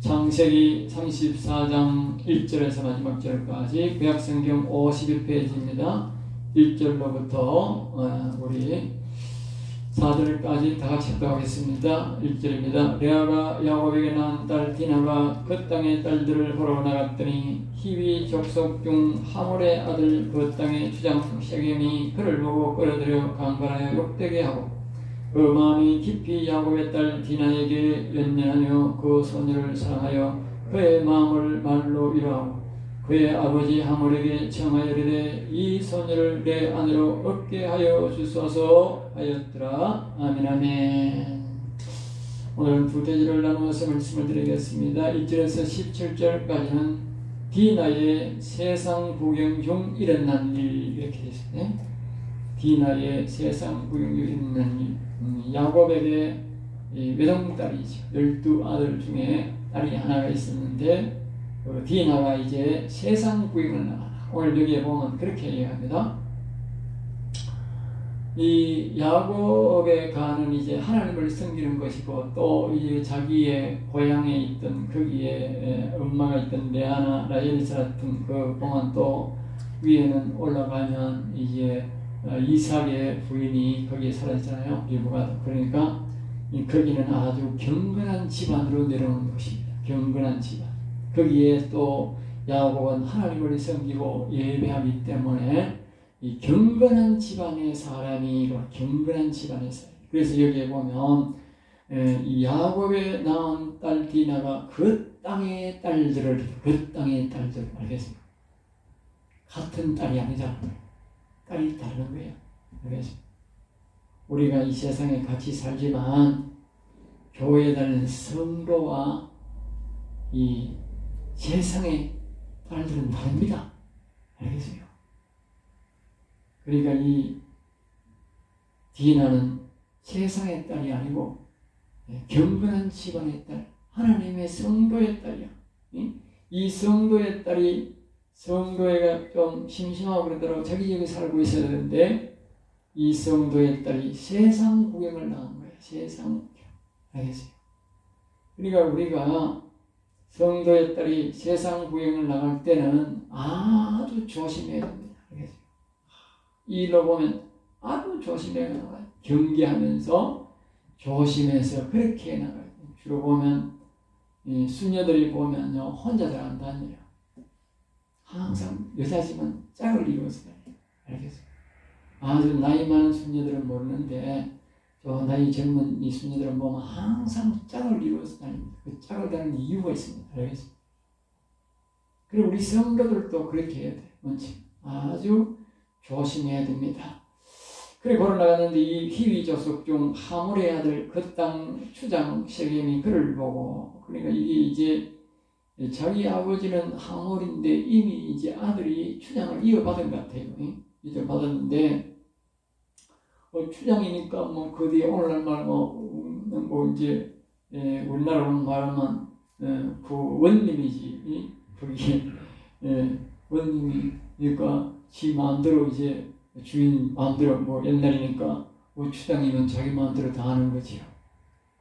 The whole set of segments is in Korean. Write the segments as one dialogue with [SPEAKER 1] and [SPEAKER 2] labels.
[SPEAKER 1] 창세기 34장 1절에서 마지막 절까지 구약성경 51페이지입니다. 1절로부터 우리 4절까지 다 같이 읽도록하겠습니다. 1절입니다. 레아가 야곱에게 낳은 딸 디나가 그 땅의 딸들을 보러 나갔더니 히위 족속 중 하몰의 아들 그 땅의 주장 셰겜이 그를 보고 끌어들여 강간하여 욕되게 하고 그 마음이 깊이 야곱의 딸 디나에게 연연하여 그 소녀를 사랑하여 그의 마음을 말로 위로하고 그의 아버지 하몰에게 청하여 이르되 이 소녀를 내 아내로 얻게 하여 주소서 하였더라. 아멘. 아멘. 오늘은 두 대지를 나누어서 말씀을 드리겠습니다. 1절에서 17절까지는 디나의 세상 구경 중 일어난 일, 이렇게 되어 있습니다. 디나의 세상 구경 중 일어난 일. 야곱에게 외동딸이죠. 12아들 중에 딸이 하나가 있었는데 디나가 이제 세상 구경을 나가다. 오늘 여기에 보면 그렇게 얘기합니다. 이 야곱의 가는 이제 하나님을 섬기는 것이고 또 이제 자기의 고향에 있던 거기에 엄마가 있던 레아나 라헬이 살았던 그 동안 또 위에는 올라가면 이제 이삭의 부인이 거기에 살았잖아요. 리브가. 그러니까 거기는 아주 경건한 집안으로 내려오는 것입니다. 경건한 집안. 거기에 또 야곱은 하나님을 섬기고 예배하기 때문에 이 경건한 집안의 사람이 경건한 집안의 사람. 그래서 여기에 보면 이 야곱의 낳은 딸 디나가 그 땅의 딸들을 알겠습니까? 같은 딸이 아니잖아요. 딸이 다른 거예요. 알겠습니까? 우리가 이 세상에 같이 살지만 교회에 다니는 성도와 이 세상의 딸들은 다릅니다. 알겠어요? 그러니까 이 디나는 세상의 딸이 아니고 경건한 집안의 딸, 하나님의 성도의 딸이야. 이 성도의 딸이 성도애가 좀 심심하고 그러더라고 자기 집에 살고 있어야 되는데 이 성도의 딸이 세상 구경을 나간 거예요. 세상 구경. 알겠어요? 그러니까 우리가 성도의 딸이 세상 구경을 나갈 때는 아주 조심해야 됩니다. 알겠어요? 이 일로 보면 아주 조심해야 나가요. 경계하면서 조심해서 그렇게 나가요. 주로 보면 이 수녀들이 보면요 혼자 잘 안 다녀요. 항상 여자지만 짝을 이루어서 다녀요. 알겠어요? 아주 나이 많은 수녀들은 모르는데 저 나이 젊은 이 수녀들은 보면 항상 짝을 이루어서 다닙니다. 그 짝을 다니는 이유가 있습니다. 알겠습니까? 그리고 우리 성도들도 그렇게 해야 돼요. 원칙. 아주 조심해야 됩니다. 그래 걸어나갔는데 이 히위 족속 중 하몰의 아들 그 땅 추장 셰겜이 그를 보고 그러니까 이게 이제 자기 아버지는 하몰인데 이미 이제 아들이 추장을 이어받은 것 같아요. 이제 받았는데 추장이니까 뭐 그 뒤에 오늘날 말 뭐 이제 우리나라로 말하면 그 원님이지. 그게 원님이니까 지 마음대로 이제 주인 마음대로 뭐 옛날이니까 뭐 추장이면 자기 마음대로 다 하는 거지요.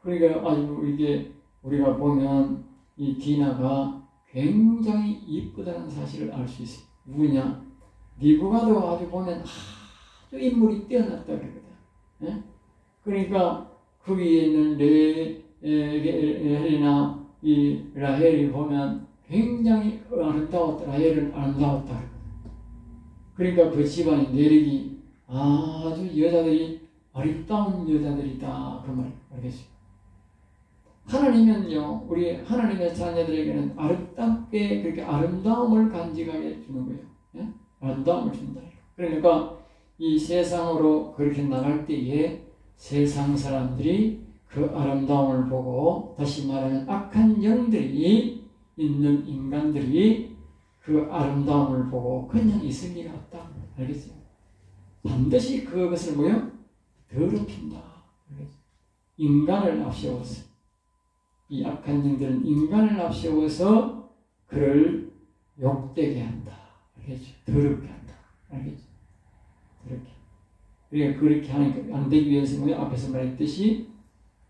[SPEAKER 1] 그러니까 아주 이게 우리가 보면 이 디나가 굉장히 이쁘다는 사실을 알 수 있어요. 누구냐? 리브가도 아주 보면 아주 인물이 뛰어났다 그러거든. 예? 그러니까 거기에 있는 레헬이나 이 라헬이 보면 굉장히 아름다웠다. 라헬은 아름다웠다. 그러니까 그 집안의 내력이 아주 여자들이 아름다운 여자들이다. 그 말 알겠어요? 하나님은요, 우리 하나님의 자녀들에게는 아름답게 그렇게 아름다움을 간직하게 주는 거예요. 예? 아름다움을 준다. 그러니까 이 세상으로 그렇게 나갈 때에 세상 사람들이 그 아름다움을 보고 다시 말하면 악한 영들이 있는 인간들이 그 아름다움을 보고 그냥 있을 리가 없다. 알겠어요? 반드시 그것을 뭐요? 더럽힌다. 알겠어요? 인간을 앞세워서 이 악한 영들은 인간을 앞세워서 그를 욕되게 한다. 알겠죠? 더럽게 한다. 알겠죠? 더럽게. 그러니까 그렇게 안 되기 위해서는 앞에서 말했듯이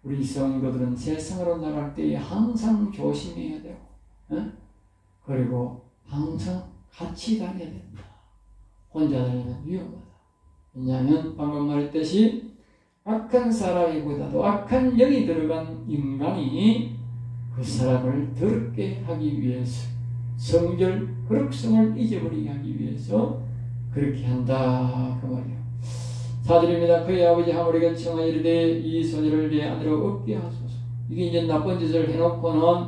[SPEAKER 1] 우리 성도들은 세상으로 나갈 때에 항상 조심해야 되고, 그리고 항상 같이 다녀야 된다. 혼자 다니면 위험하다. 왜냐하면 방금 말했듯이 악한 사람이보다도 악한 영이 들어간 인간이 그 사람을 더럽게 하기 위해서, 성결, 거룩성을 잊어버리게 하기 위해서 그렇게 한다 그 말이에요. 4절입니다. 그의 아버지 하모리가 청하여 이르되 이 소녀를 내 아내로 얻게 하소서. 이게 이제 나쁜 짓을 해놓고는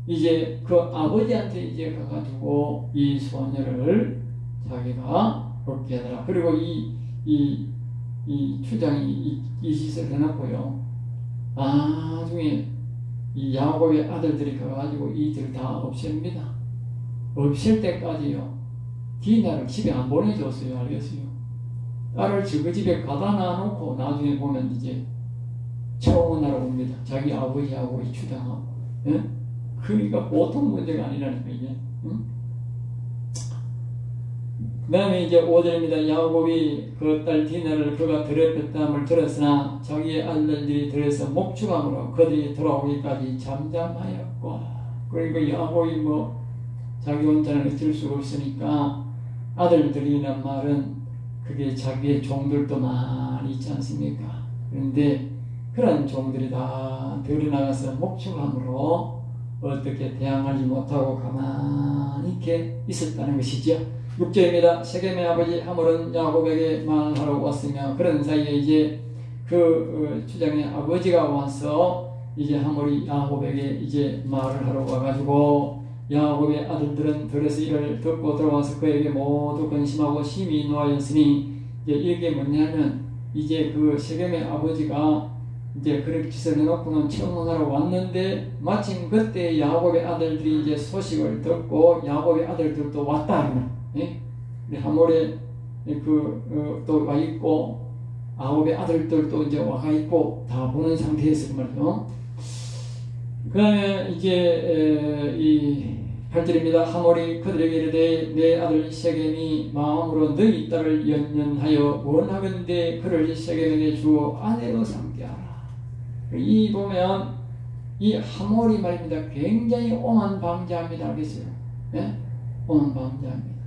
[SPEAKER 1] 이제 그 아버지한테 이제 가가지고 이 소녀를 자기가 얻게 하더라. 그리고 이 추장이 이 짓을 해놓고요. 나중에 이 야곱의 아들들이 가가지고 이들 다 없앱니다. 없앨 때까지요. 디나를 집에 안 보내줬어요. 알겠어요? 딸을 그 집에 가다 놔놓고 나중에 보면 이제 청혼하러 옵니다. 자기 아버지하고 이 추장하고. 예? 그러니까 보통 문제가 아니라니까 이게. 그 다음에 이제 5절입니다. 야곱이 그 딸 디나를 그가 더럽혔다함을 들었으나 자기의 아들들이 들어서 목축함으로 그들이 돌아오기까지 잠잠하였고. 그러니까 야곱이 자기 혼자는 어쩔 수가 없으니까 아들들이란 말은 그게 자기의 종들도 많이 있지 않습니까? 그런데 그런 종들이 다 들어나가서 목축함으로 어떻게 대항하지 못하고 가만히 이렇게 있었다는 것이죠. 6절입니다. 세겜의 아버지 하몰은 야곱에게 말하러 왔으며 그런 사이에 이제 그 추장의 아버지가 와서 이제 하몰이 야곱에게 이제 말을 하러 와가지고 야곱의 아들들은 들에서 이를 듣고 들어와서 그에게 모두 근심하고 심히 노하였으니 이제 이게 뭐냐면 이제 그 세겜의 아버지가 이제 그렇게 짓을 해놓고는 청혼하러 왔는데 마침 그때 야곱의 아들들이 이제 소식을 듣고 야곱의 아들들도 왔다. 예? 하몰에 또 와 있고 야곱의 아들들도 이제 와가 있고 다 보는 상태에서 말이죠. 그 다음에 이제 이 8절입니다. 하몰이 그들에게 이르되 내 아들 세겜이 마음으로 너희 딸을 연연하여 원하건대 그를 세겜에게 주어 아내로 삼게 하라. 이 보면 이 하몰이 말입니다. 굉장히 오만 방자합니다. 알겠어요? 네? 오만 방자합니다.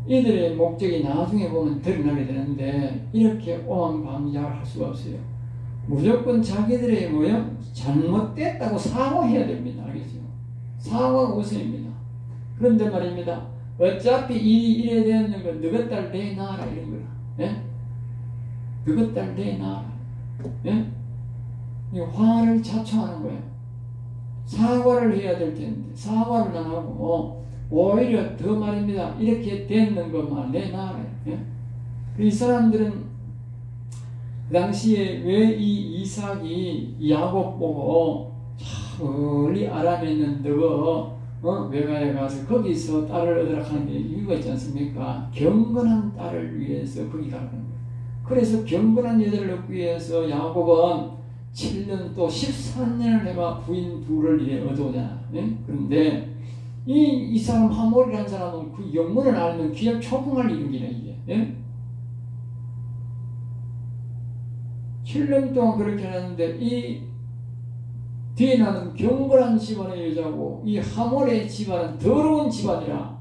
[SPEAKER 1] 이들의 목적이 나중에 보면 드러나게 되는데 이렇게 오만 방자를 할 수가 없어요. 무조건 자기들의 잘못됐다고 사과해야 됩니다. 알겠어요? 사과가 우선입니다. 그런데 말입니다. 어차피 이래 되는 건 너희 딸 내 낳아라 이런 거야. 예? 너희 딸 내 낳아라. 예? 이 화를 자초하는 거예요. 사과를 해야 될 텐데 사과를 안 하고 오히려 더 말입니다. 이렇게 되는 것만 내 낳아라. 예? 이 사람들은 그 당시에 왜 이 이삭이 야곱 보고 멀리 아람에 있는 너가 외가에 가서 거기서 딸을 얻으라 하는 게 이유가 있지 않습니까? 경건한 딸을 위해서 거기 가는 거예요. 그래서 경건한 여자를 얻기 위해서 야곱은 7년 또 13년을 해가 부인 둘을 이래 얻어오잖아. 예? 그런데 이 사람 하몰이라는 사람은 그 영문을 알면 귀에 초풍할 일이네 이게. 예? 7년 동안 그렇게 하는데 이 디나는 경건한 집안의 여자고 이 하몰의 집안은 더러운 집안이라.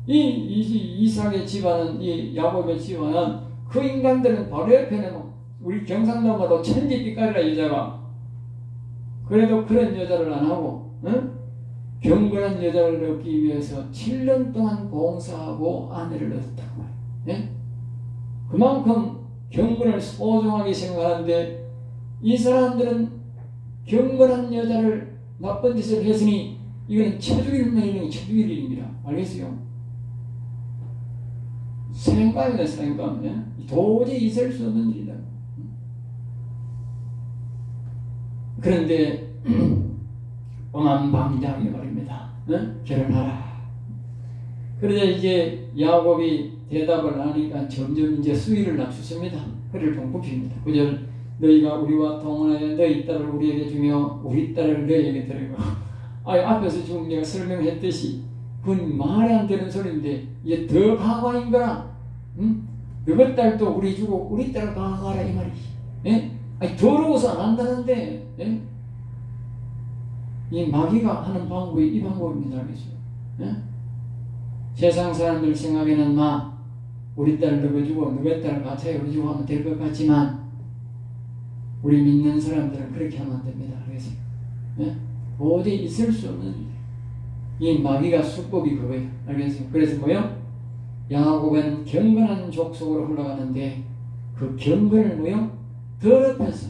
[SPEAKER 1] 이삭의 집안은 이 야곱의 집안은 그 인간들은 바로 옆에는 우리 경상도마다 천지빛깔이라 여자가 그래도 그런 여자를 안 하고 경건한 여자를 얻기 위해서 7년 동안 봉사하고 아내를 얻었다고 말이에요. 예? 그만큼 경건을 소중하게 생각하는데 이 사람들은 경건한 여자를 나쁜 짓을 했으니 이거는 쳐죽일 일입니다. 알겠어요? 생각이다 생각. 도저히 있을 수 없는 일이다. 그런데 엄한방장이 말입니다. 결혼하라. 그러자 이제 야곱이 대답을 하니까 점점 이제 수위를 낮추습니다. 허리를 뻥뻥핍니다. 그절 너희가 우리와 동원하여 너희 딸을 우리에게 주며 우리 딸을 너희에게 드리고 앞에서 지금 내가 설명했듯이 그건 말이 안 되는 소리인데 이제 더 가관인 거라. 너희 딸도 우리 주고 우리 딸을 가가라 이 말이지. 예? 아니, 더러워서 안 한다는데, 예? 이 마귀가 하는 방법이 이 방법입니다. 알겠죠? 예? 세상 사람들 생각에는 우리 딸 넣어주고 너희 딸 같이 넣어주고 하면 될 것 같지만 우리 믿는 사람들은 그렇게 하면 안 됩니다. 알겠어요? 예? 어디 있을 수 없는 일. 이 마귀가 수법이 그거예요. 알겠어요? 그래서 뭐요? 야곱은 경건한 족속으로 흘러가는데 그 경건을 뭐요? 더럽혀서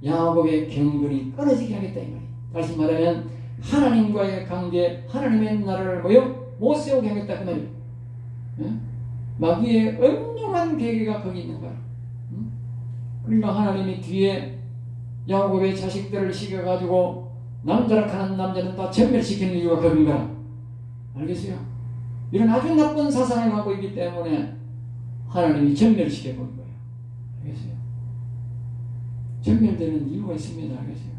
[SPEAKER 1] 야곱의 경건이 끊어지게 하겠다 이 말이에요. 다시 말하면 하나님과의 관계, 하나님의 나라를 뭐요? 못 세우게 하겠다 그 말이에요. 예? 마귀의 엄중한 계계가 거기 있는 거야. 그러니까 하나님이 뒤에 야곱의 자식들을 시켜가지고 남자라 하는 남자는 다 전멸시키는 이유가 그런 거야. 알겠어요? 이런 아주 나쁜 사상을 갖고 있기 때문에 하나님이 전멸시켜버린 거예요. 알겠어요? 전멸되는 이유가 있습니다. 알겠어요?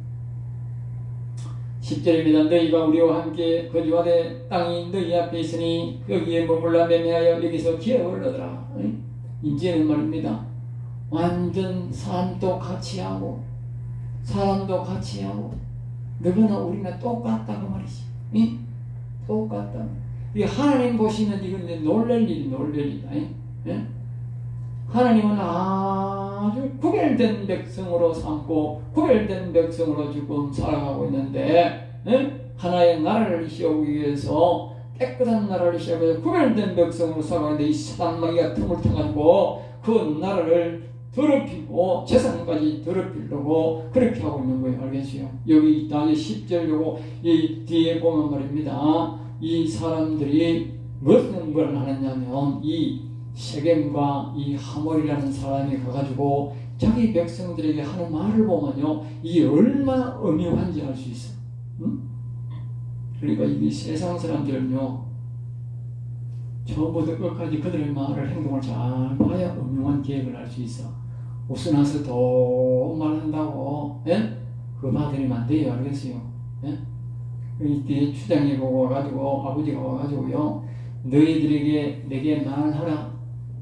[SPEAKER 1] 10절입니다. 너희가 우리와 함께 거주하되 땅이 너희 앞에 있으니 여기에 머물라 매매하여 여기서 기업을 얻으라. 이제는 말입니다. 완전 사람도 같이 하고 사람도 같이 하고 너거나 우리나 똑같다고 말이지. 응? 똑같다. 이 하나님 보시면 이건 이제 놀랄 일이다. 예? 하나님은 아주 구별된 백성으로 삼고 구별된 백성으로 지금 살아가고 있는데, 예? 하나의 나라를 세우기 위해서 깨끗한 나라를 세우기 위해서 구별된 백성으로 살아가는데 이 사단 마귀가 틈을 타가지고 그 나라를 더럽히고 재산까지 더럽히려고 그렇게 하고 있는 거예요. 알겠어요? 여기 나의 10절 요거 이 뒤에 보면 말입니다. 이 사람들이 무슨 걸 하느냐면 이 세겜과 이 하몰이라는 사람이 가가지고 자기 백성들에게 하는 말을 보면요, 이게 얼마나 엄명한지 알 수 있어. 응? 그러니까 이 세상 사람들은요, 처음부터 끝까지 그들의 말을 행동을 잘 봐야 엄명한 계획을 알 수 있어. 웃어나서 더 말한다고, 예? 그거 봐드리면 안 돼요. 알겠어요? 예? 이때 추장이 와가지고 아버지가 와가지고요, 너희들에게 내게 말하라.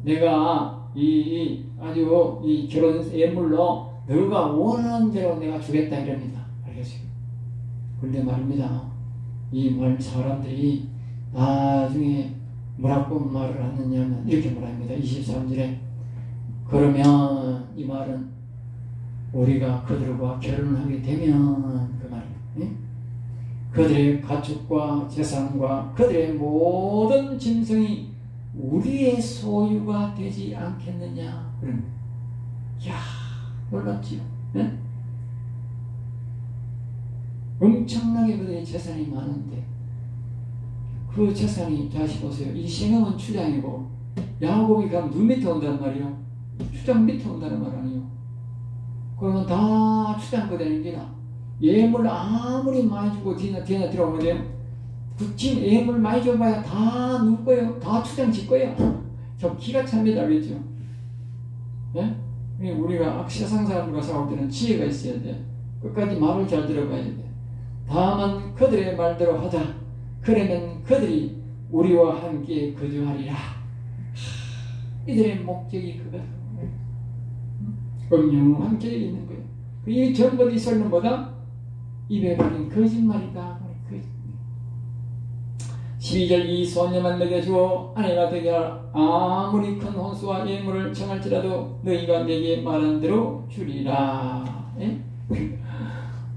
[SPEAKER 1] 내가 아주 이 결혼 예물로 너가 원하는 대로 내가 주겠다 이럽니다. 알겠어요? 그런데 말입니다. 이 말 사람들이 나중에 뭐라고 말을 하느냐면 이렇게 말합니다. 23절에 그러면 이 말은 우리가 그들과 결혼을 하게 되면 그 말이에요. 예? 그들의 가축과 재산과 그들의 모든 짐승이 우리의 소유가 되지 않겠느냐. 그럼 이야 놀랍지요. 네? 엄청나게 그들의 재산이 많은데 그 재산이 다시 보세요. 이 세겜은 추장이고 야곱이 가면 눈 밑에 온단 말이요. 추장 밑에 온다는 말 아니에요. 그러면 다 추장 거 되는 게다. 예물 아무리 많이 주고 뒤나 들어오면 그 진 예물 많이 줘봐야 다 누구 거예요? 다 추장 질 거예요. 저 기가 찹니다. 알겠죠? 예? 우리가 세상 사람들과 싸울 때는 지혜가 있어야 돼. 끝까지 말을 잘 들어봐야 돼. 다만 그들의 말대로 하자. 그러면 그들이 우리와 함께 거주하리라. 이들의 목적이 그거다. 엄연한 계획이 있는 거예요. 이 전부 이설은 뭐다? 입에 바른 거짓말이다. 12절 이 소녀만 내게 주어 아내가 되게 하라. 아무리 큰 혼수와 예물을 청할지라도 너희가 내게 말한 대로 주리라. 예?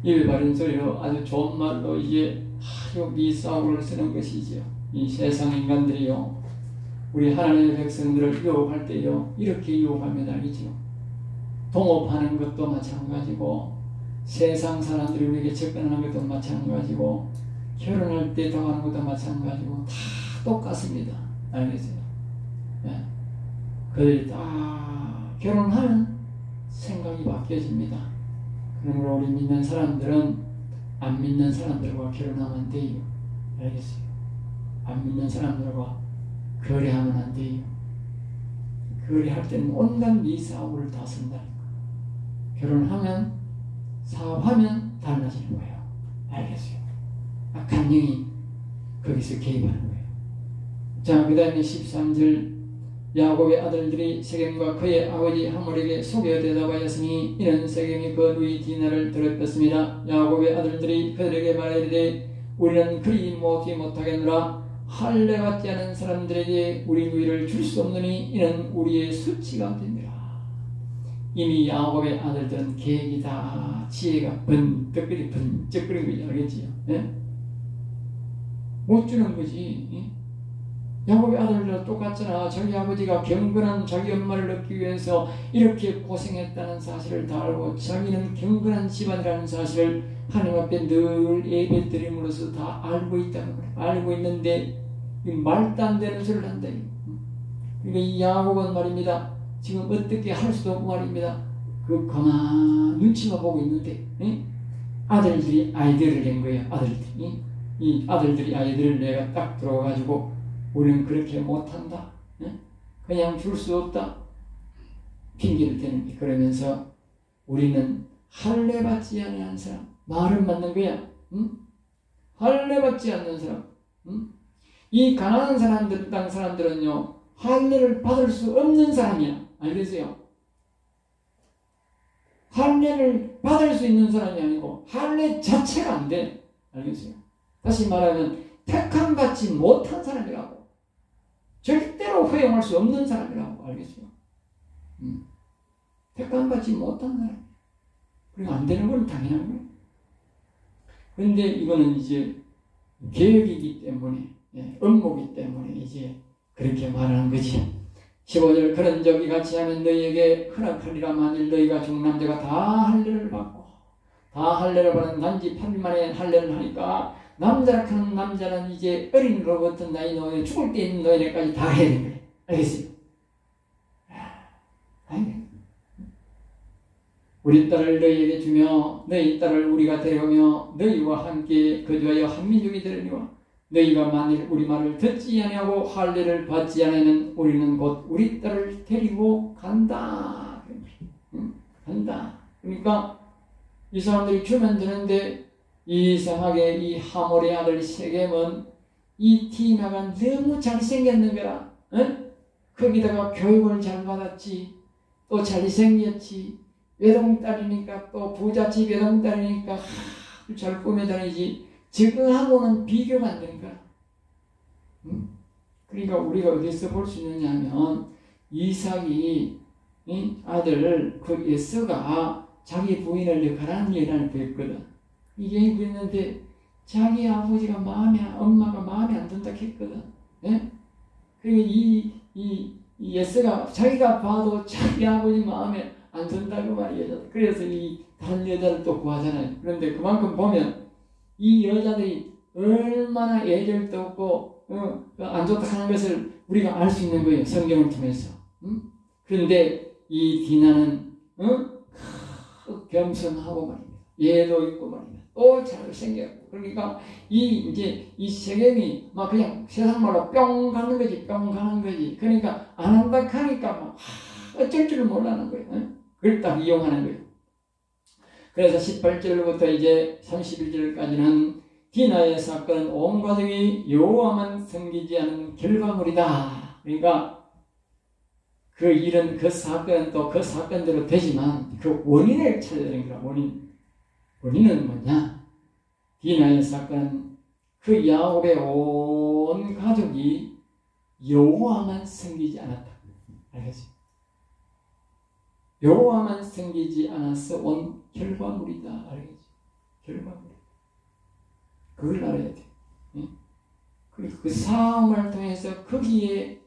[SPEAKER 1] 입에 바른 소리로 아주 좋은 말로 이제 아주 미사오를 쓰는 것이지요. 이 세상 인간들이요, 우리 하나님의 백성들을 유혹할 때요, 이렇게 유혹하면 알겠죠. 동업하는 것도 마찬가지고 세상 사람들이 우리에게 접근하는 것도 마찬가지고 결혼할 때 당하는 것도 마찬가지고 다 똑같습니다. 알겠어요? 예. 그들이 다 결혼하면 생각이 바뀌어집니다. 그러므로 우리 믿는 사람들은 안 믿는 사람들과 결혼하면 안 돼요. 알겠어요? 안 믿는 사람들과 거래하면 안 돼요. 거래할 때는 온갖 미사오를 다 쓴다니까. 결혼하면 사업하면 달라지는 거예요. 알겠어요? 악한 영이 거기서 개입하는 거예요. 자, 그 다음에 13절 야곱의 아들들이 세겜과 그의 아버지 하몰에게 속여 대답하였으니 이는 세겜이 그 누이 디나를 더럽혔습니다. 야곱의 아들들이 그들에게 말하되 우리는 그리 못하겠노라. 할례 받지 않은 사람들에게 우리 누이를 줄 수 없느니 이는 우리의 수치가 됩니다. 이미 야곱의 아들들은 계획이 다 지혜가 번쩍거리고 있지, 알겠지요? 예? 못 주는 거지. 예? 야곱의 아들들은 똑같잖아. 자기 아버지가 경건한 자기 엄마를 얻기 위해서 이렇게 고생했다는 사실을 다 알고 자기는 경건한 집안이라는 사실을 하나님 앞에 늘 예배 드림으로써 다 알고 있다는 거예요. 알고 있는데 말도 안 되는 소리를 한다. 그러니까 이 야곱은 말입니다. 지금 어떻게 할 수도 없고 말입니다. 가만 눈치만 보고 있는데 아들들이 아이디어를 낸 거예요. 아들들이. 이 아들들이 아이디어를 내가 딱 들어가지고 우리는 그렇게 못한다. 그냥 줄 수 없다. 핑계를 대는 게. 그러면서 우리는 할례 받지 않는 사람. 말은 맞는 거야. 할례 받지 않는 사람. 이 가난한 사람들, 땅 사람들은요, 할례를 받을 수 없는 사람이야. 알겠어요? 할례를 받을 수 있는 사람이 아니고 할례 자체가 안 돼. 알겠어요? 다시 말하면 택함 받지 못한 사람이라고. 절대로 허용할 수 없는 사람이라고. 알겠어요? 택함 받지 못한 사람. 그리고 안 되는 건 당연한 거예요. 그런데 이거는 이제 계획이기 때문에, 업무이기 때문에 이제 그렇게 말하는 거지. 15절 그런 적이 같이 하면 너희에게 허락하리라. 만일 너희가 중남자가 다 할례를 받고 다 할례를 받는 단지 8일 만에 할례를 하니까 남자라 하는 남자는 이제 어린이로부터 나이 노예 죽을 때 있는 노예까지 다 해야 되는 거예요. 알겠어요? 우리 딸을 너희에게 주며 너희 딸을 우리가 데려오며 너희와 함께 거주하여 한 민족이 되려니와 너희가 만일 우리 말을 듣지 아니하고 할례를 받지 않으면 우리는 곧 우리 딸을 데리고 간다. 간다. 그러니까 이 사람들이 주면 되는데 이상하게 이 하몰의 아들 세겜은 이 디나가 너무 잘생겼는 거라. 거기다가 교육을 잘 받았지. 또 잘생겼지. 외동딸이니까 또 부잣집 외동딸이니까 잘 꾸며다니지. 저거하고는 비교가 안 되는 거야. 그러니까 우리가 어디서 볼 수 있느냐 하면 이삭이 아들 그 에서가 자기 부인을 가라는 예를 했거든. 이게 그랬는데 자기 아버지가 엄마가 마음에 안 든다 했거든. 그리고 이 에서가 자기가 봐도 자기 아버지 마음에 안 든다고 말이에요. 그래서 이 다른 여자를 또 구하잖아요. 그런데 그만큼 보면 이 여자들이 얼마나 애절도 없고 안 좋다 하는 것을 우리가 알 수 있는 거예요. 성경을 통해서. 그런데 이 디나는 겸손하고 말입니다. 예도 있고 말입니다. 또 잘생겼고. 그러니까 이 세겜이 막 그냥 세상 말로 뿅 가는 거지. 뿅 가는 거지. 그러니까 안 한다 하니까 막 어쩔 줄을 몰라는 거예요. 그걸 딱 이용하는 거예요. 그래서 18절부터 이제 31절까지는 디나의 사건은 온 가족이 여호와만 섬기지 않은 결과물이다. 그러니까 그 일은 그 사건은 또 그 사건대로 되지만 그 원인을 찾아야 되는 거야. 원인은 뭐냐? 디나의 사건은 그 야곱의 온 가족이 여호와만 섬기지 않았다. 알겠지? 여호와만 섬기지 않아서 온 결과물이다. 알겠지? 결과물. 그걸 알아야 돼. 그리고 그 싸움을 통해서 거기에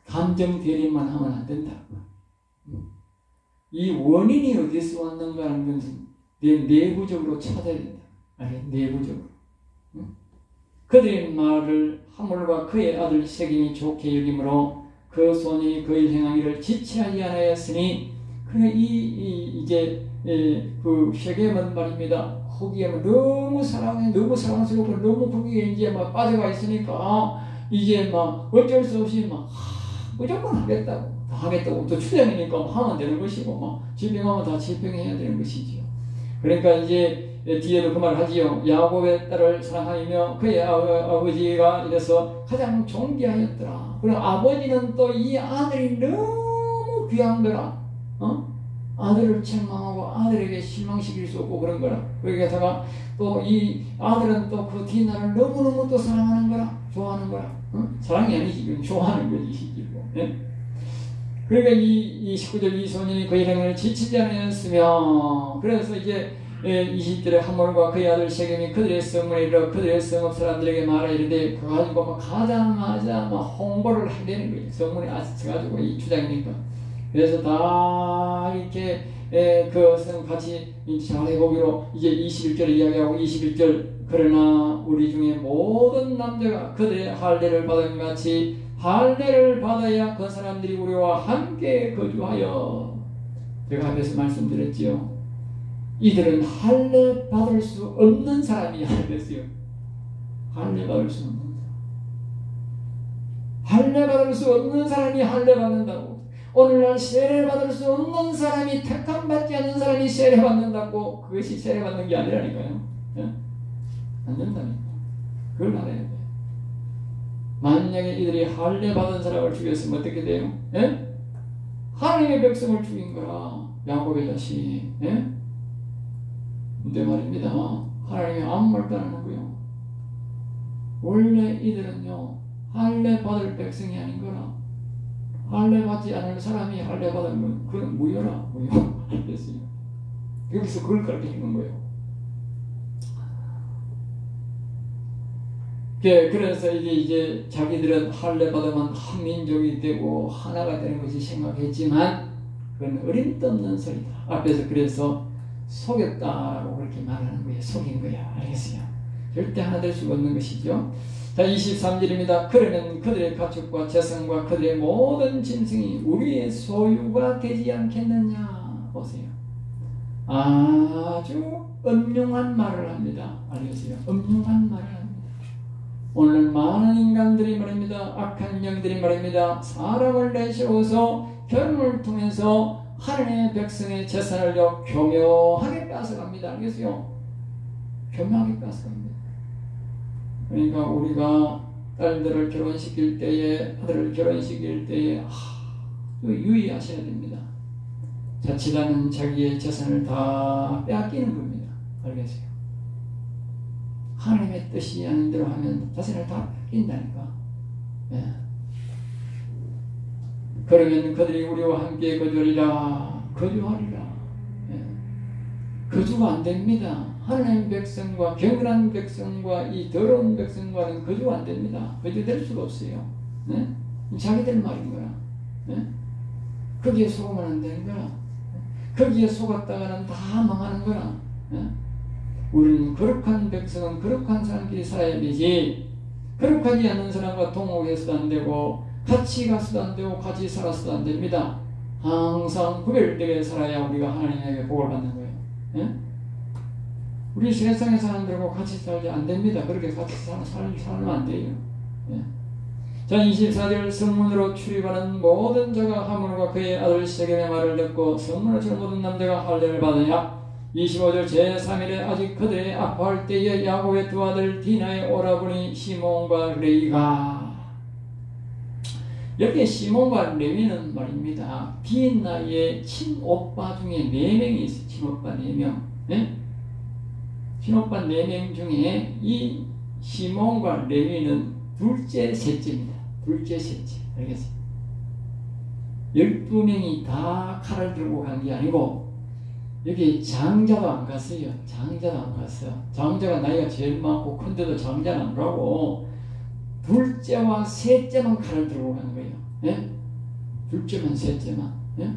[SPEAKER 1] 감정 대립만 하면 안 된다. 이 원인이 어디서 왔는가 하는 것은 내부적으로 찾아야 된다. 알겠지? 내부적으로. 그들의 말을 하몰과 그의 아들 세겜이 좋게 여김으로 그 손이 그의 행하기를 지체하지 않았으니 이제 그 세겜은 말입니다. 거기에 너무 사랑스럽고 너무 거기에 이제 막 빠져가 있으니까 이제 막 어쩔 수 없이 막 무조건 하겠다고 또 추정이니까 하면 되는 것이고 막 질병하면 다 질병해야 되는 것이지요. 그러니까 이제 뒤에도 그 말을 하지요. 야곱의 딸을 사랑하며 그의 아버지가 이래서 가장 존귀하였더라. 그리고 아버지는 또 이 아들이 너무 귀한 거라. 아들을 책망하고 아들에게 실망시킬 수 없고 그런 거라. 거기다가 또 이 아들은 또 그 디나를 너무너무 또 사랑하는 거라. 좋아하는 거라. 사랑이 아니지. 좋아하는 거지. 예? 그러니까 이 19절 이 소년이 그의 행위를 지치지 않았으며 그래서 이제 20절에 하몰과 그의 아들 세겜이 그들의 성문에 이르러 그들의 성읍 사람들에게 말하 이르되 그거 가지고 막 가자마자 막 홍보를 한다는 거예요. 성문에 앉아가지고 이 주장이니까. 그래서 다 이렇게 그 성 같이 잘해보기로 이제 21절에 이야기하고 21절 그러나 우리 중에 모든 남자가 그들의 할례를 받은 같이 할례를 받아야 그 사람들이 우리와 함께 거주하여 제가 앞에서 말씀드렸지요. 이들은 할례 받을 수 없는 사람이 그랬어요. 할례 받을 수 없는 사람. 할례 받을 수 없는 사람이 할례 받는다고. 오늘날 세례 받을 수 없는 사람이 택함 받지 않는 사람이 세례 받는다고. 그것이 세례 받는 게 아니라니까요. 예? 안 된다니까. 그걸 알아야 돼. 만약에 이들이 할례 받은 사람을 죽였으면 어떻게 돼요? 예? 하나님의 백성을 죽인 거라. 야곱의 자식. 예? 근데 말입니다. 하나님이 아무 말도 안 하는 거예요. 원래 이들은요 할례 받을 백성이 아닌 거라. 할례 받지 않을 사람이 할례 받은 건 그건 무효라. 무효. 알겠어요. 여기서 그걸 가르쳐 주는 거예요. 그래서 이제 자기들은 할례 받으면 한 민족이 되고 하나가 되는 것이 생각했지만 그건 어림없는 소리다. 앞에서 그래서 속였다고 그렇게 말하는 거예요. 속인 거야. 알겠어요? 절대 하나 될 수가 없는 것이죠. 자, 23절입니다. 그러면 그들의 가축과 재산과 그들의 모든 짐승이 우리의 소유가 되지 않겠느냐. 보세요. 아주 음흉한 말을 합니다. 알겠어요? 음흉한 말을 합니다. 오늘 많은 인간들이 말입니다. 악한 영들이 말입니다. 사람을 내세워서 결혼을 통해서 하나님의 백성의 재산을요 교묘하게 뺏어갑니다. 알겠어요? 교묘하게 뺏어갑니다. 그러니까 우리가 딸들을 결혼시킬 때에 아들을 결혼시킬 때에 유의하셔야 됩니다. 자칫하면 자기의 재산을 다 빼앗기는 겁니다. 알겠어요? 하나님의 뜻이 아닌 대로 하면 자신을 다 뺏긴다니까. 예. 그러면 그들이 우리와 함께 거주하리라. 예. 거주가 안 됩니다. 하나님 백성과 경건한 백성과 이 더러운 백성과는 거주가 안 됩니다. 거주될 수가 없어요. 예? 자기들 말인 거야. 예? 거기에 속으면 안 되는 거야. 거기에 속았다가는 다 망하는 거야. 예? 우리는 거룩한 백성은 거룩한 사람끼리 살아야 되지 거룩하지 않는 사람과 동업해서도 안 되고 같이 가서도 안 되고 같이 살아서도 안 됩니다. 항상 구별되게 살아야 우리가 하나님에게 복을 받는 거예요. 예? 우리 세상의 사람들하고 같이 살지 안 됩니다. 그렇게 같이 살면 안 돼요. 예? 자, 24절 성문으로 출입하는 모든 자가 하물과 그의 아들 세겜의 말을 듣고 성문을 칠 모든 남자가 할례를 받으냐. 25절 제3일에 아직 그들이 아파할 때에 야곱의 두 아들 디나의 오라버니 시몬과 레위가 여기에 시몬과 레위는 말입니다. 디나의 친오빠 중에 4명이 있어요. 친오빠 4명. 네? 친오빠 4명 중에 이 시몬과 레위는 둘째 셋째입니다. 둘째 셋째. 알겠어요? 12명이 다 칼을 들고 간 게 아니고 여기 장자도 안 갔어요. 장자도 안 갔어. 장자가 나이가 제일 많고 큰데도 장자는 안 가고 둘째와 셋째만 칼을 들고 간 거예요. 예? 둘째만 셋째만. 예?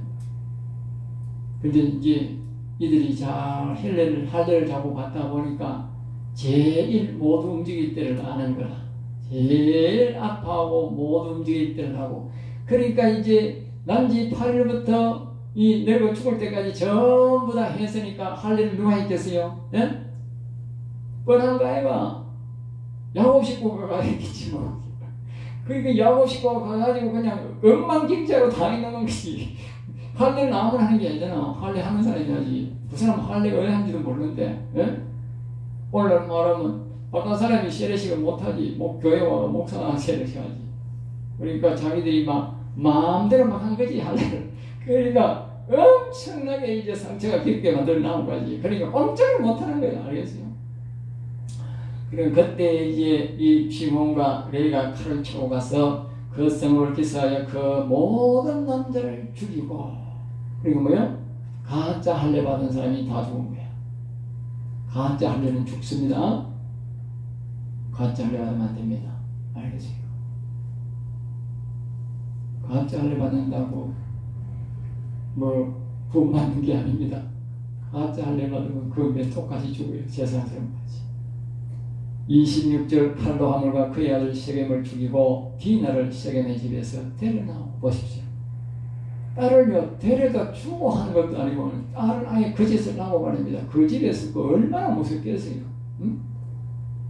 [SPEAKER 1] 근데 이제 이들이 잘 할례를 자고 갔다 보니까 제일 못 움직일 때를 아는 거라. 제일 아파하고 못 움직일 때를 하고. 그러니까 이제 난지 8일부터 이 늙어 죽을 때까지 전부 다 했으니까 할례를 누가 했겠어요? 예? 뻔한 거 아이가? 야곱 식구가 가야겠지 뭐. 그러니까 야곱 식구가 가가지고 그냥 엉망진창으로 다 있는 것이 할례를 아무나 하는 게 아니잖아. 할례 하는 사람이 해야지. 그 사람 할례가 왜 하는지도 모르는데. 예? 오늘 말하면 아까 사람이 세례식을 못하지, 교회 와서 목사가 세례식 하지. 그러니까 자기들이 막 마음대로 막 한 거지, 할래를. 그러니까 엄청나게 이제 상처가 깊게 만들어 나온 거지. 그러니까 꼼짝을 못하는 거야, 알겠어요? 그럼 그때 이제 이 시몬과 레위가 칼을 치고 가서 그 성을 기사하여 그 모든 남자를 죽이고, 그리고 뭐요? 가짜 할례 받은 사람이 다 죽은 거야. 가짜 할례는 죽습니다. 가짜 할례 받으면 안 됩니다. 알겠어요? 가짜 할례 받는다고 구원 받는 게 아닙니다. 가짜 할례 받으면 그 맨속까지 죽어요. 세상 사람까지. 26절 팔로 하물과 그의 아들 세겜을 죽이고 디나를 세겜의 집에서 데려나오. 보십시오. 딸을요 데려다 주고 하는 것도 아니고 딸을 아예 그 짓을 하고 말입니다. 그 집에서 그 얼마나 무섭겠어요. 응?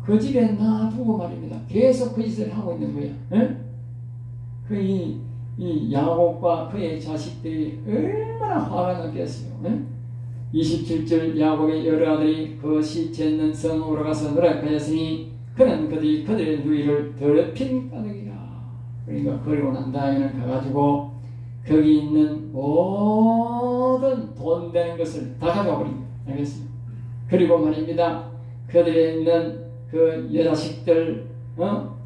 [SPEAKER 1] 그 집에 놔두고 말입니다. 계속 그 짓을 하고 있는 거예요. 응? 이 야곱과 그의 자식들이 얼마나 화가 났겠어요. 응? 27절 야곱의 여러 아들이 그 시체 있는 성으로 가서 노력하였으니 그는 그들의 누이를 더럽힌 까닭이라. 그러니까 그리고 난 다음에는 가가지고 거기 있는 모든 돈 되는 것을 다 가져가 버립니다. 알겠어요? 그리고 말입니다. 그들에 있는 그 여자식들,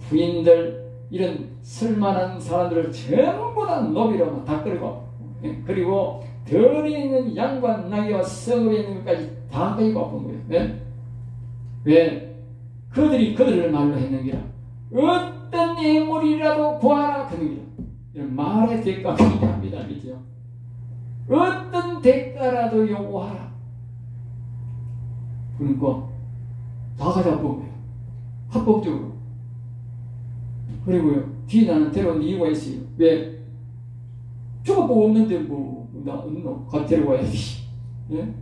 [SPEAKER 1] 부인들, 이런 쓸만한 사람들을 전부 다 노비로 다 끌고, 그리고 들에 있는 양과 나귀와 성읍에 있는 것까지 다 끌고 온 거예요. 네? 왜? 그들이 그들을 말로 했는 게라. 어떤 예물이라도 구하라 그런 게라. 이런 말의 대가가 중요합니다. 그죠? 어떤 대가라도 요구하라. 그러니까 다 가져본 거예요. 합법적으로. 그리고요, 디나는 데려온 이유가 있어요. 왜? 죽어보고 없는데 가 데려와야지. 예?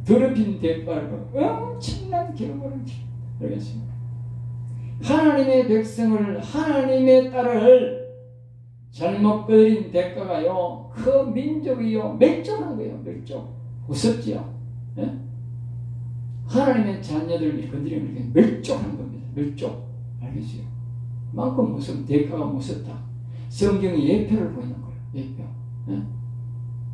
[SPEAKER 1] 더럽힌 대가를 엄청난 기록을 알겠습니다. 하나님의 백성을, 하나님의 딸을 잘못 거드린 대가가요, 그 민족이요 멸종한 거예요. 멸종. 무섭지요. 예? 하나님의 자녀들을 건드리면 멸종하는 겁니다. 멸종. 알겠어요? 만큼 무슨 대가가 무섭다. 성경이 예표를 보이는 거예요. 예표. 예?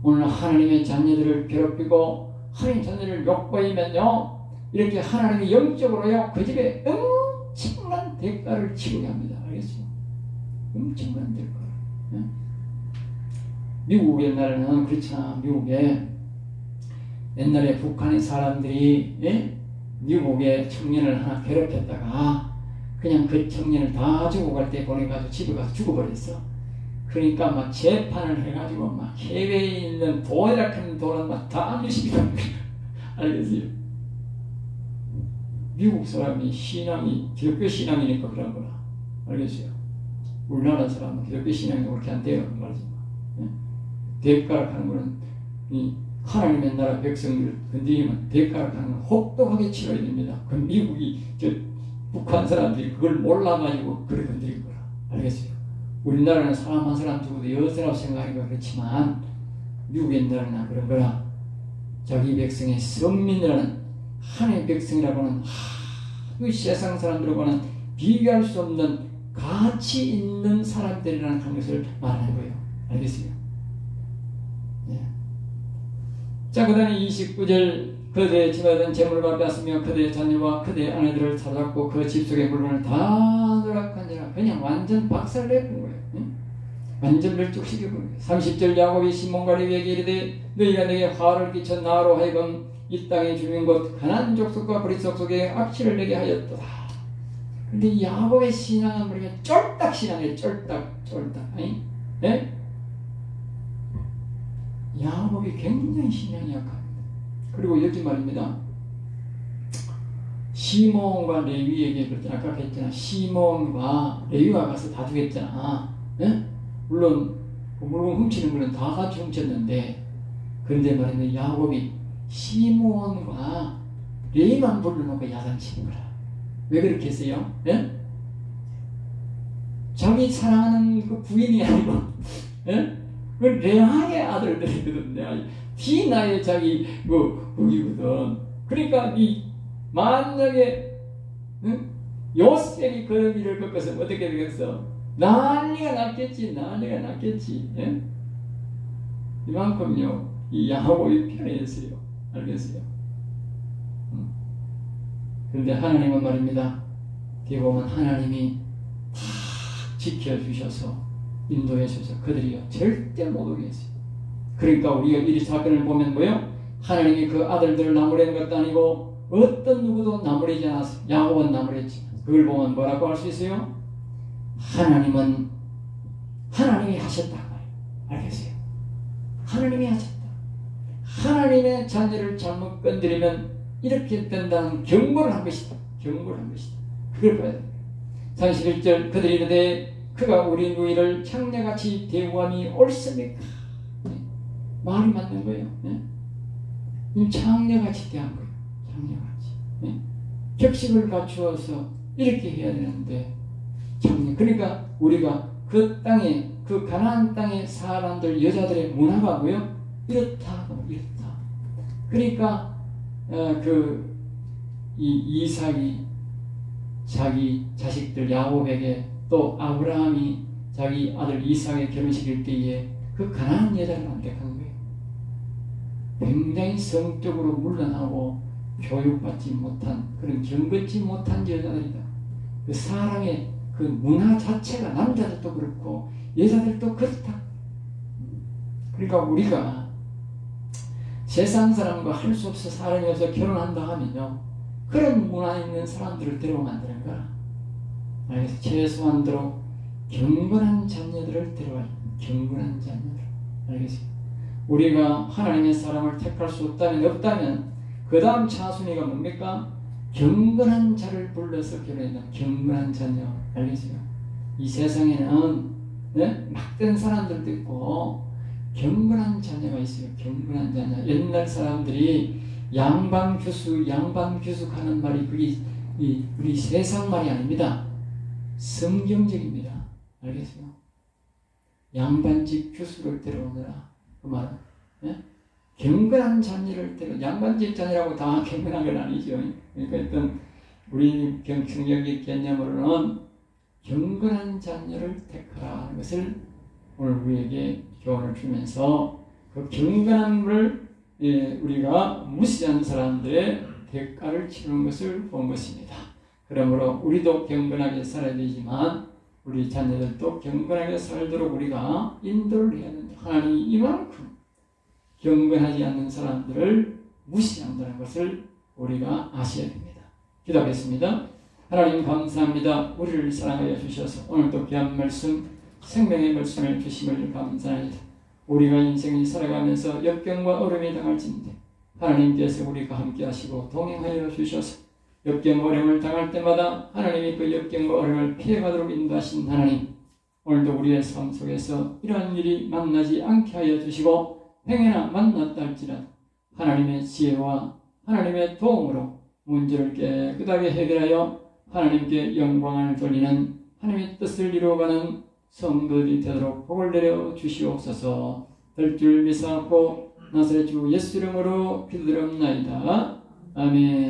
[SPEAKER 1] 오늘 하나님의 자녀들을 괴롭히고 하나님 자녀를 욕보이면요, 이렇게 하나님이 영적으로요 그 집에 엄청난 대가를 치르게 합니다. 알겠어요? 엄청난 대가. 예? 미국 옛날에는 그렇잖아. 미국에 옛날에 북한의 사람들이, 예? 미국의 청년을 하나 괴롭혔다가 그냥 그 청년을 다 죽어갈 때 보내가지고 집에 가서 죽어버렸어. 그러니까 막 재판을 해가지고 막 해외에 있는 돈이라 큰 돈은 막 다 유식이라는 거야. 알겠어요? 미국 사람이 신앙이 기독교 신앙이니까 그런 거라. 알겠어요? 우리나라 사람은 기독교 신앙이 그렇게 안 돼요. 말하지 마. 예? 대가락하는 거는 이 하나님의 나라 백성들을 건드리면 대가락하는 건 혹독하게 치러야 됩니다. 그 미국이 북한 사람들이 그걸 몰라가지고 그래 건드린 거라. 알겠어요? 우리나라는 사람 한 사람 죽어도 여서라고 생각하니까 그렇지만 미국 옛날에는 그런 거라. 자기 백성의 선민이라는 하나님의 백성이라고는 그 세상 사람들하고는 비교할 수 없는 가치 있는 사람들이라는 것을 말하는 거예요. 알겠어요? 네. 자, 그 다음에 29절 그들의 집안은 재물을 빼앗으며 그들의 자녀와 그들의 아내들을 사로잡고 그 집 속의 물건을 다 누락한지라. 그냥 완전 박살내버린 거예요. 응? 완전 멸족시켜버린 거예요. 30절 야곱이 시몬과 레위에게 이르되 너희가 내게 화를 끼쳐 나로 하여금 이 땅의 주민 곧 가나안 족속과 브릿 족속에 악취를 내게 하였도다. 근데 야곱의 신앙은 뭐냐? 쫄딱 신앙이에요. 쫄딱. 아니? 네? 야곱이 굉장히 신앙이 약합니다. 그리고 여기 말입니다. 시몬과 레위에게 그랬잖아. 아까 했잖아. 시몬과 레위가 가서 다 죽였잖아. 네? 물론 물건 훔치는 거는 다 같이 훔쳤는데, 그런데 말인데 야곱이 시몬과 레위만 불러놓고 야단치는 거라. 왜 그렇게 했어요? 네? 자기 사랑하는 그 부인이 아니고, 네? 그 레아의 아들들이거든. 디나의 자기 거기거든. 그러니까 이 만약에 요셉이 그런 일을 겪어서 어떻게 되겠어? 난리가 났겠지. 예? 이만큼요 이 야곱이 편해졌어요. 알겠어요? 그런데 하나님은 말입니다. 뒤에 보면 하나님이 다 지켜주셔서 인도해 주셔서 그들이요 절대 못 오게 했어요. 그러니까 우리가 이 사건을 보면 뭐요? 하나님이 그 아들들을 나무라는 것도 아니고 어떤 누구도 나무라지 않았어요. 야곱은 나무랬지. 그걸 보면 뭐라고 할 수 있어요? 하나님이 하셨다. 알겠어요? 하나님이 하셨다. 하나님의 자녀를 잘못 건드리면 이렇게 된다는 경고를 한 것이다. 그걸 봐야 됩니다. 31절 그들이 이르되 그가 우리 누이를 창녀같이 대우함이 옳습니까? 네. 말이 맞는 거예요. 네? 창녀같이 대한 거예요. 창녀같이. 네? 격식을 갖추어서 이렇게 해야 되는데 창녀. 그러니까 우리가 그 땅에 그 가나안 땅의 사람들 여자들의 문화가 뭐요? 이렇다. 그러니까 이삭이 자기 자식들 야곱에게 또 아브라함이 자기 아들 이삭의 결혼식일 때에 그 가나안 여자를 선택한 거예요. 굉장히 성적으로 물러나고 교육받지 못한 그런 경건치 못한 여자들이다. 그 사람의 그 문화 자체가 남자들도 그렇고 여자들도 그렇다. 그러니까 우리가 세상 사람과 할 수 없어 사람이 없어 결혼한다 하면요 그런 문화 있는 사람들을 데려오면 안 되는 거야. 알겠어? 최소한도로 경건한 자녀들을 데려와야 돼. 경건한 자녀들. 알겠어요? 우리가 하나님의 사람을 택할 수 없다면 그 다음 차순위가 뭡니까? 경건한 자를 불러서 결혼한다. 경건한 자녀. 알겠어요? 이 세상에는 막된 사람들도 있고 경건한 자녀가 있어요. 경건한 자녀. 옛날 사람들이 양반규숙 하는 말이 그게 우리 세상 말이 아닙니다. 성경적입니다. 알겠어요? 양반집 규숙을 데려오느라 그 말은 경건한 자녀를 양반집 자녀라고 다 경건한 건 아니죠. 그러니까 일단 우리 성경적 개념으로는 경건한 자녀를 택하라 하는 것을 오늘 우리에게 교훈을 주면서 그 경건함을 우리가 무시한 사람들의 대가를 치르는 것을 본 것입니다. 그러므로 우리도 경건하게 살아야 되지만 우리 자녀들도 경건하게 살도록 우리가 인도를 해야 된다. 하나님이 이만큼 경건하지 않는 사람들을 무시한다는 것을 우리가 아셔야 됩니다. 기도하겠습니다. 하나님 감사합니다. 우리를 사랑하여 주셔서 오늘도 귀한 말씀 생명의 말씀을 주심을 감사합니다. 우리가 인생을 살아가면서 역경과 어려움이 당할진데 하나님께서 우리가 함께 하시고 동행하여 주셔서 역경 어려움을 당할 때마다 하나님이 그 역경과 어려움을 피해가도록 인도하신 하나님, 오늘도 우리의 삶 속에서 이러한 일이 만나지 않게 하여 주시고 행여나 만났다 할지라도 하나님의 지혜와 하나님의 도움으로 문제를 깨끗하게 해결하여 하나님께 영광을 돌리는 하나님의 뜻을 이루어가는 성도들이 되도록 복을 내려 주시옵소서. 될 줄 믿사옵고 나사렛 주 예수 이름으로 기도드렸나이다. 아멘.